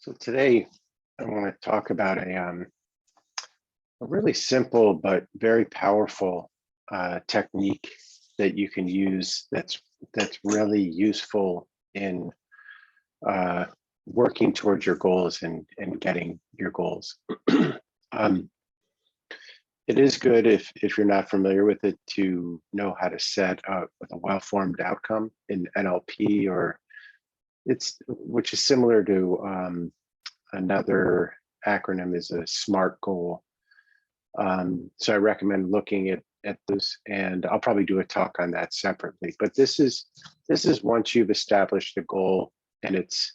So today I want to talk about a really simple but very powerful technique that you can use that's really useful in uh, working towards your goals and getting your goals. um, it is good if you're not familiar with it to know how to set a well-formed outcome in NLP, or which is similar to another acronym is a SMART goal. So I recommend looking at this, and I'll probably do a talk on that separately. But this is once you've established a goal and it's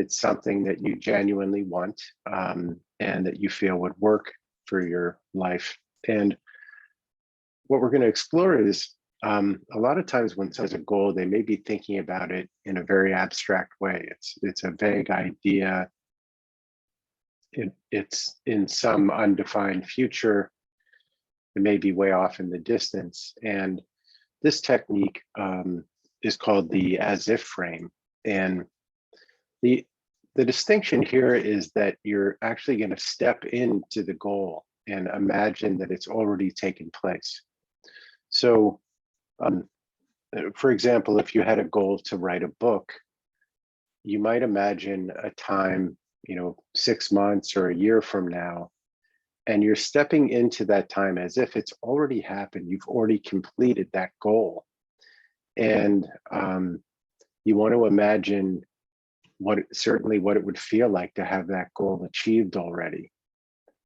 something that you genuinely want, and that you feel would work for your life. And what we're going to explore is a lot of times when someone has a goal, they may be thinking about it in a very abstract way. It's a vague idea. It's in some undefined future. It may be way off in the distance. And this technique is called the as if frame. And the distinction here is that you're actually going to step into the goal and imagine that it's already taken place. So, for example, if you had a goal to write a book, you might imagine a time, 6 months or a year from now, and you're stepping into that time as if it's already happened. You've already completed that goal. And you want to imagine what it would feel like to have that goal achieved already,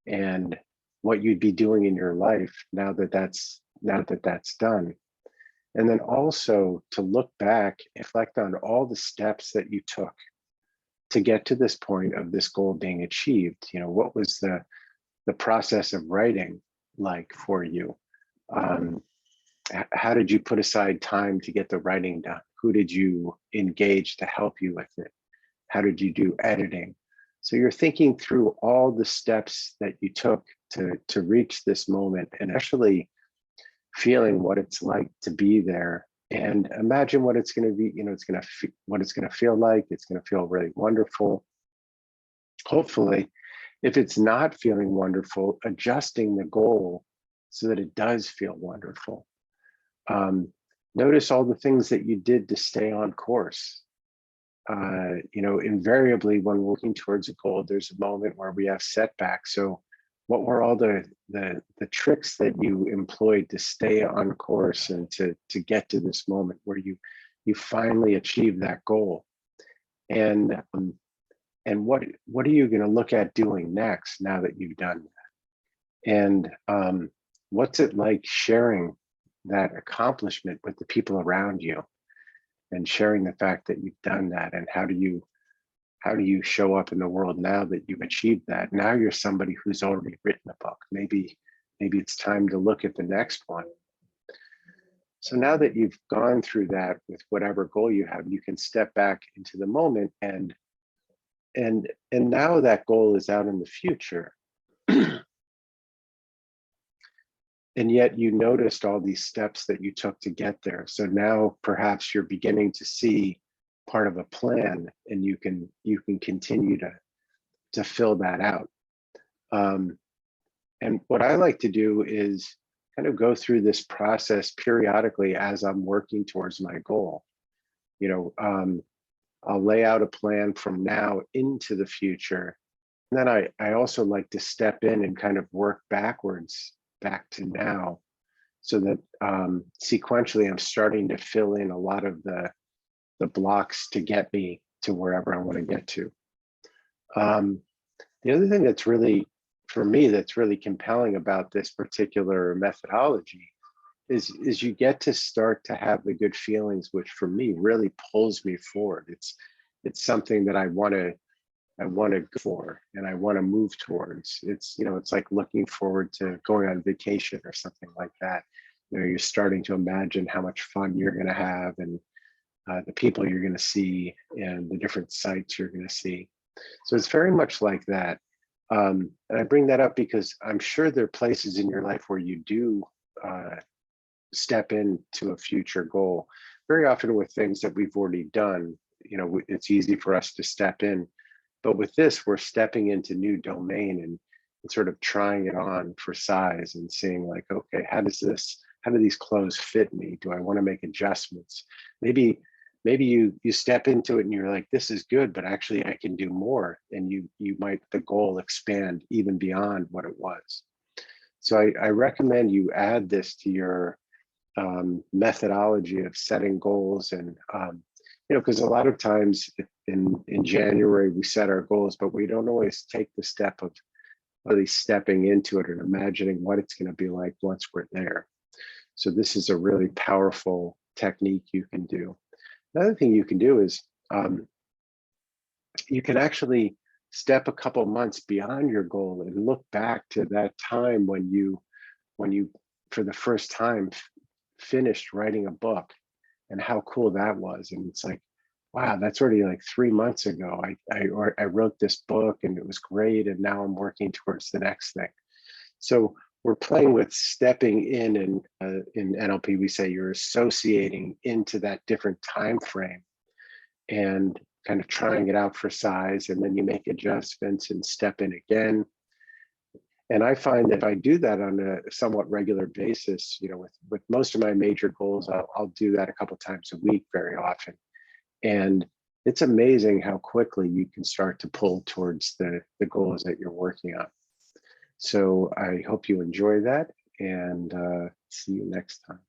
and what you'd be doing in your life now that that's done. And then also to look back, reflect on all the steps that you took to get to this point of this goal being achieved. What was the process of writing like for you? How did you put aside time to get the writing done? Who did you engage to help you with it? How did you do editing? So you're thinking through all the steps that you took to reach this moment, and actually feeling what it's like to be there, and imagine what it's going to be. What it's going to feel like. It's going to feel really wonderful. Hopefully, if it's not feeling wonderful, adjusting the goal so that it does feel wonderful. Notice all the things that you did to stay on course. Invariably when working towards a goal, there's a moment where we have setbacks. So what were all the tricks that you employed to stay on course and to get to this moment where you finally achieve that goal? And what are you going to look at doing next now that you've done that? And what's it like sharing that accomplishment with the people around you, and sharing the fact that you've done that? And how do you show up in the world now that you've achieved that? Now you're somebody who's already written a book. Maybe it's time to look at the next one. So now that you've gone through that with whatever goal you have, you can step back into the moment, and now that goal is out in the future. And yet you noticed all these steps that you took to get there. So now perhaps you're beginning to see part of a plan, and you can continue to fill that out. And what I like to do is kind of go through this process periodically as I'm working towards my goal. I'll lay out a plan from now into the future. And then I also like to step in and kind of work backwards back to now, so that sequentially I'm starting to fill in a lot of the blocks to get me to wherever I want to get to. The other thing that's really, for me, that's really compelling about this particular methodology is you get to start to have the good feelings, which for me really pulls me forward. It's something that I want to go for, and I want to move towards. It's like looking forward to going on vacation or something like that. You're starting to imagine how much fun you're going to have, and the people you're going to see, and the different sites you're going to see. So it's very much like that. And I bring that up because I'm sure there are places in your life where you do step into a future goal. Very often with things that we've already done, it's easy for us to step in. But with this, we're stepping into new domain and sort of trying it on for size and seeing like, okay, how do these clothes fit me? Do I want to make adjustments? Maybe you step into it and you're like, this is good, but actually I can do more. And you might, the goal expand even beyond what it was. So I recommend you add this to your methodology of setting goals. And because a lot of times in January we set our goals, but we don't always take the step of really stepping into it and imagining what it's going to be like once we're there. So this is a really powerful technique you can do. Another thing you can do is you can actually step a couple months beyond your goal and look back to that time when you for the first time finished writing a book and how cool that was. And it's like, wow, that's already like 3 months ago. I wrote this book and it was great, and now I'm working towards the next thing. So we're playing with stepping in, and in NLP we say you're associating into that different time frame and kind of trying it out for size, and then you make adjustments and step in again. And I find that if I do that on a somewhat regular basis, with most of my major goals, I'll do that a couple times a week very often. And it's amazing how quickly you can start to pull towards the goals that you're working on. So I hope you enjoy that, and see you next time.